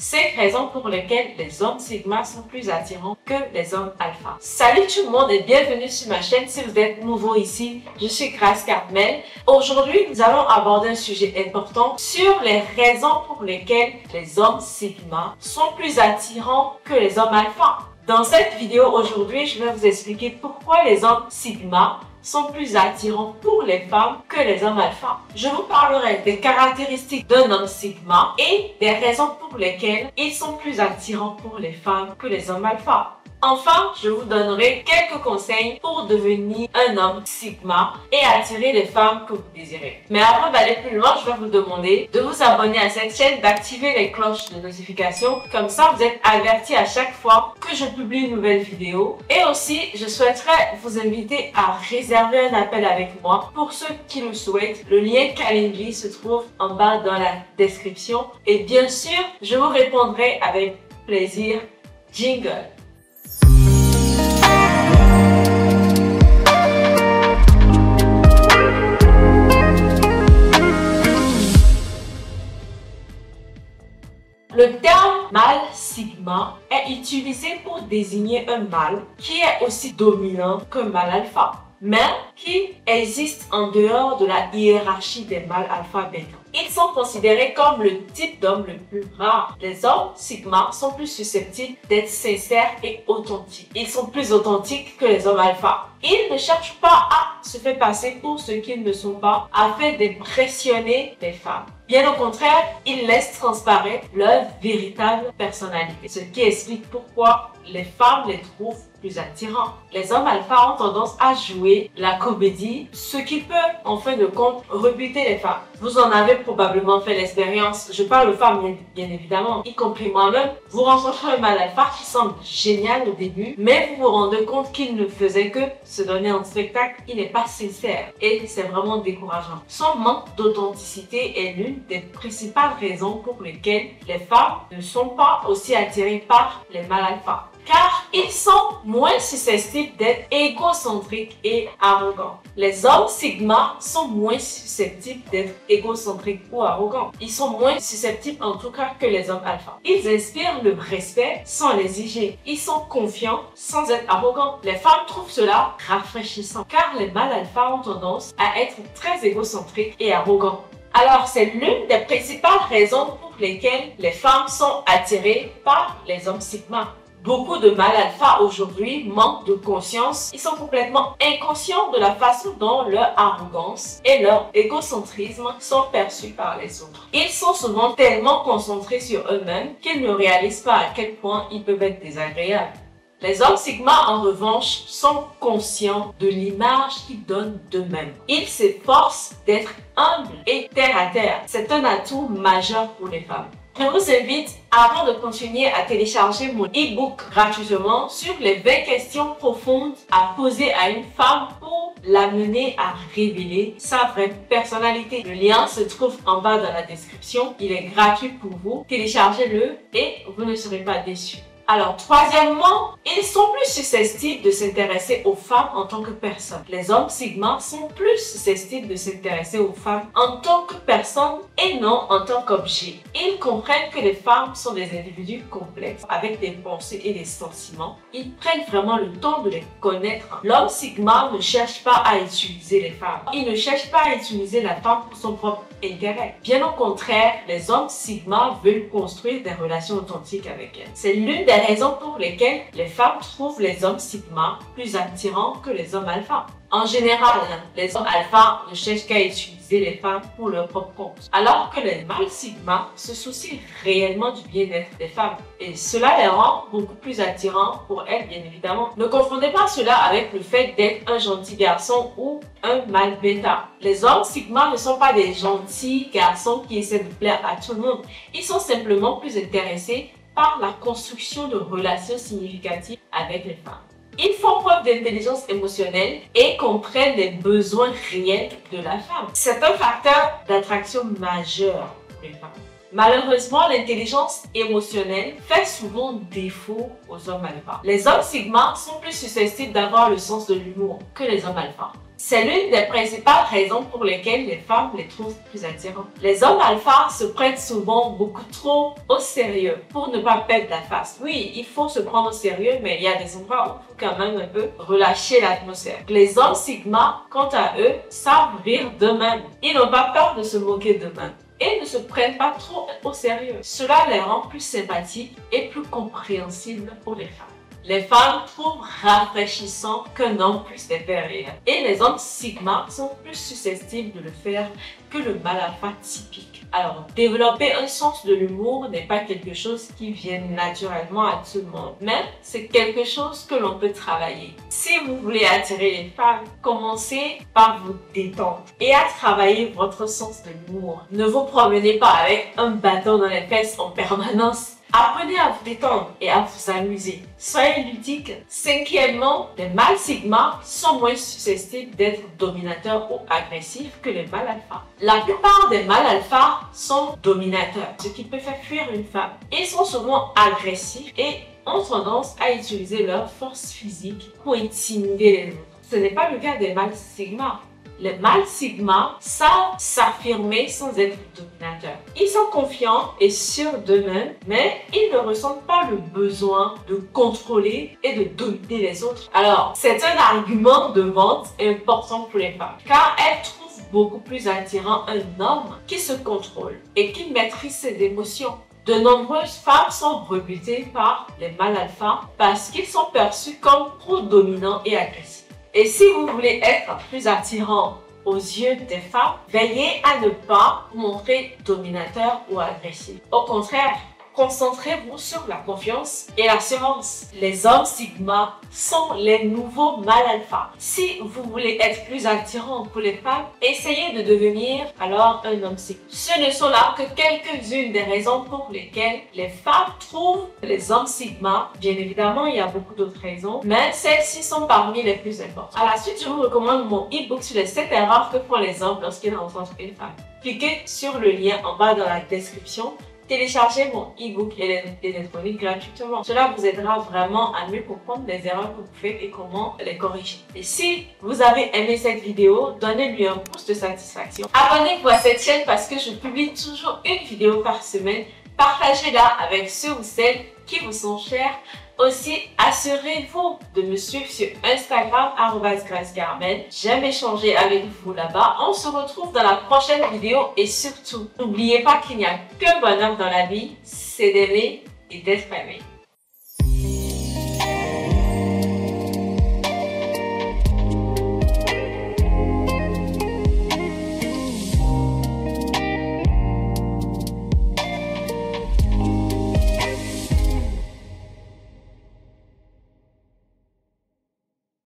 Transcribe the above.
5 raisons pour lesquelles les hommes sigma sont plus attirants que les hommes alpha. Salut tout le monde et bienvenue sur ma chaîne. Si vous êtes nouveau ici, je suis Grace Carmel. Aujourd'hui, nous allons aborder un sujet important sur les raisons pour lesquelles les hommes sigma sont plus attirants que les hommes alpha. Dans cette vidéo aujourd'hui, je vais vous expliquer pourquoi les hommes sigma sont plus attirants pour les femmes que les hommes alpha. Je vous parlerai des caractéristiques d'un homme sigma et des raisons pour lesquelles ils sont plus attirants pour les femmes que les hommes alpha. Enfin, je vous donnerai quelques conseils pour devenir un homme sigma et attirer les femmes que vous désirez. Mais avant d'aller plus loin, je vais vous demander de vous abonner à cette chaîne, d'activer les cloches de notification. Comme ça, vous êtes avertis à chaque fois que je publie une nouvelle vidéo. Et aussi, je souhaiterais vous inviter à réserver un appel avec moi. Pour ceux qui le souhaitent, le lien Calendly se trouve en bas dans la description. Et bien sûr, je vous répondrai avec plaisir. Jingle! Le terme mâle sigma est utilisé pour désigner un mâle qui est aussi dominant qu'un mâle alpha, mais qui existe en dehors de la hiérarchie des mâles alpha-bêta. Ils sont considérés comme le type d'homme le plus rare. Les hommes sigma sont plus susceptibles d'être sincères et authentiques. Ils sont plus authentiques que les hommes alpha. Ils ne cherchent pas à se faire passer pour ce qu'ils ne sont pas afin d'impressionner les femmes. Bien au contraire, ils laissent transparaître leur véritable personnalité, ce qui explique pourquoi les femmes les trouvent plus attirants. Les hommes alpha ont tendance à jouer la comédie, ce qui peut, en fin de compte, rebuter les femmes. Vous en avez probablement fait l'expérience. Je parle aux femmes, bien évidemment, y compris moi-même. Vous rencontrez un mâle alpha qui semble génial au début, mais vous vous rendez compte qu'il ne faisait que se donner en spectacle. Il n'est pas sincère et c'est vraiment décourageant. Son manque d'authenticité est l'une des principales raisons pour lesquelles les femmes ne sont pas aussi attirées par les mâles alpha. Car ils sont moins susceptibles d'être égocentriques et arrogants. Les hommes sigma sont moins susceptibles d'être égocentriques ou arrogants. Ils sont moins susceptibles en tout cas que les hommes alpha. Ils inspirent le respect sans l'exiger. Ils sont confiants sans être arrogants. Les femmes trouvent cela rafraîchissant car les mâles alpha ont tendance à être très égocentriques et arrogants. Alors, c'est l'une des principales raisons pour lesquelles les femmes sont attirées par les hommes sigma. Beaucoup de mâles alpha aujourd'hui manquent de conscience. Ils sont complètement inconscients de la façon dont leur arrogance et leur égocentrisme sont perçus par les autres. Ils sont souvent tellement concentrés sur eux-mêmes qu'ils ne réalisent pas à quel point ils peuvent être désagréables. Les hommes sigma, en revanche, sont conscients de l'image qu'ils donnent d'eux-mêmes. Ils s'efforcent d'être humbles et terre à terre. C'est un atout majeur pour les femmes. Je vous invite, avant de continuer, à télécharger mon e-book gratuitement sur les 20 questions profondes à poser à une femme pour l'amener à révéler sa vraie personnalité. Le lien se trouve en bas dans la description. Il est gratuit pour vous. Téléchargez-le et vous ne serez pas déçus. Alors, troisièmement, ils sont plus susceptibles de s'intéresser aux femmes en tant que personnes. Les hommes sigma sont plus susceptibles de s'intéresser aux femmes en tant que personnes et non en tant qu'objet. Ils comprennent que les femmes sont des individus complexes avec des pensées et des sentiments. Ils prennent vraiment le temps de les connaître. L'homme sigma ne cherche pas à utiliser les femmes. Il ne cherche pas à utiliser la femme pour son propre intérêt. Bien au contraire, les hommes sigma veulent construire des relations authentiques avec elles. C'est l'une des raisons pour lesquelles les femmes trouvent les hommes sigma plus attirants que les hommes alpha. En général, les hommes alpha ne cherchent qu'à utiliser les femmes pour leur propre compte, alors que les mâles sigma se soucient réellement du bien-être des femmes. Et cela les rend beaucoup plus attirants pour elles, bien évidemment. Ne confondez pas cela avec le fait d'être un gentil garçon ou un mâle bêta. Les hommes sigma ne sont pas des gentils garçons qui essaient de plaire à tout le monde. Ils sont simplement plus intéressés par la construction de relations significatives avec les femmes. Ils font preuve d'intelligence émotionnelle et comprennent les besoins réels de la femme. C'est un facteur d'attraction majeur pour les femmes. Malheureusement, l'intelligence émotionnelle fait souvent défaut aux hommes alpha. Les hommes sigma sont plus susceptibles d'avoir le sens de l'humour que les hommes alpha. C'est l'une des principales raisons pour lesquelles les femmes les trouvent plus attirantes. Les hommes alpha se prennent souvent beaucoup trop au sérieux pour ne pas perdre la face. Oui, il faut se prendre au sérieux, mais il y a des endroits où il faut quand même un peu relâcher l'atmosphère. Les hommes sigma, quant à eux, savent rire d'eux-mêmes. Ils n'ont pas peur de se moquer d'eux-mêmes et ne se prennent pas trop au sérieux. Cela les rend plus sympathiques et plus compréhensibles pour les femmes. Les femmes trouvent rafraîchissant qu'un homme puisse les faire rire. Et les hommes sigma sont plus susceptibles de le faire que le mâle alpha typique. Alors, développer un sens de l'humour n'est pas quelque chose qui vient naturellement à tout le monde, mais c'est quelque chose que l'on peut travailler. Si vous voulez attirer les femmes, commencez par vous détendre et à travailler votre sens de l'humour. Ne vous promenez pas avec un bâton dans les fesses en permanence. Apprenez à vous détendre et à vous amuser. Soyez ludique. Cinquièmement, les mâles sigma sont moins susceptibles d'être dominateurs ou agressifs que les mâles alpha. La plupart des mâles alpha sont dominateurs, ce qui peut faire fuir une femme. Ils sont souvent agressifs et ont tendance à utiliser leur force physique pour intimider les autres. Ce n'est pas le cas des mâles sigma. Les mâles sigma savent s'affirmer sans être dominateurs. Ils sont confiants et sûrs d'eux-mêmes, mais ils ne ressentent pas le besoin de contrôler et de dominer les autres. Alors, c'est un argument de vente important pour les femmes, car elles trouvent beaucoup plus attirant un homme qui se contrôle et qui maîtrise ses émotions. De nombreuses femmes sont rebutées par les mâles alpha parce qu'ils sont perçus comme trop dominants et agressifs. Et si vous voulez être plus attirant aux yeux des femmes, veillez à ne pas vous montrer dominateur ou agressif. Au contraire, concentrez-vous sur la confiance et l'assurance. Les hommes sigma sont les nouveaux mâles alpha. Si vous voulez être plus attirant pour les femmes, essayez de devenir alors un homme sigma. Ce ne sont là que quelques-unes des raisons pour lesquelles les femmes trouvent les hommes sigma. Bien évidemment, il y a beaucoup d'autres raisons, mais celles-ci sont parmi les plus importantes. À la suite, je vous recommande mon e-book sur les 7 erreurs que font les hommes lorsqu'ils rencontrent une femme. Cliquez sur le lien en bas dans la description. Téléchargez mon e-book électronique gratuitement. Cela vous aidera vraiment à mieux comprendre les erreurs que vous faites et comment les corriger. Et si vous avez aimé cette vidéo, donnez-lui un pouce de satisfaction. Abonnez-vous à cette chaîne parce que je publie toujours une vidéo par semaine. Partagez-la avec ceux ou celles qui vous sont chers. Aussi, assurez-vous de me suivre sur Instagram @gracecarmen. J'aime échanger avec vous là-bas. On se retrouve dans la prochaine vidéo et surtout, n'oubliez pas qu'il n'y a qu'un bonheur dans la vie, c'est d'aimer et d'être aimé.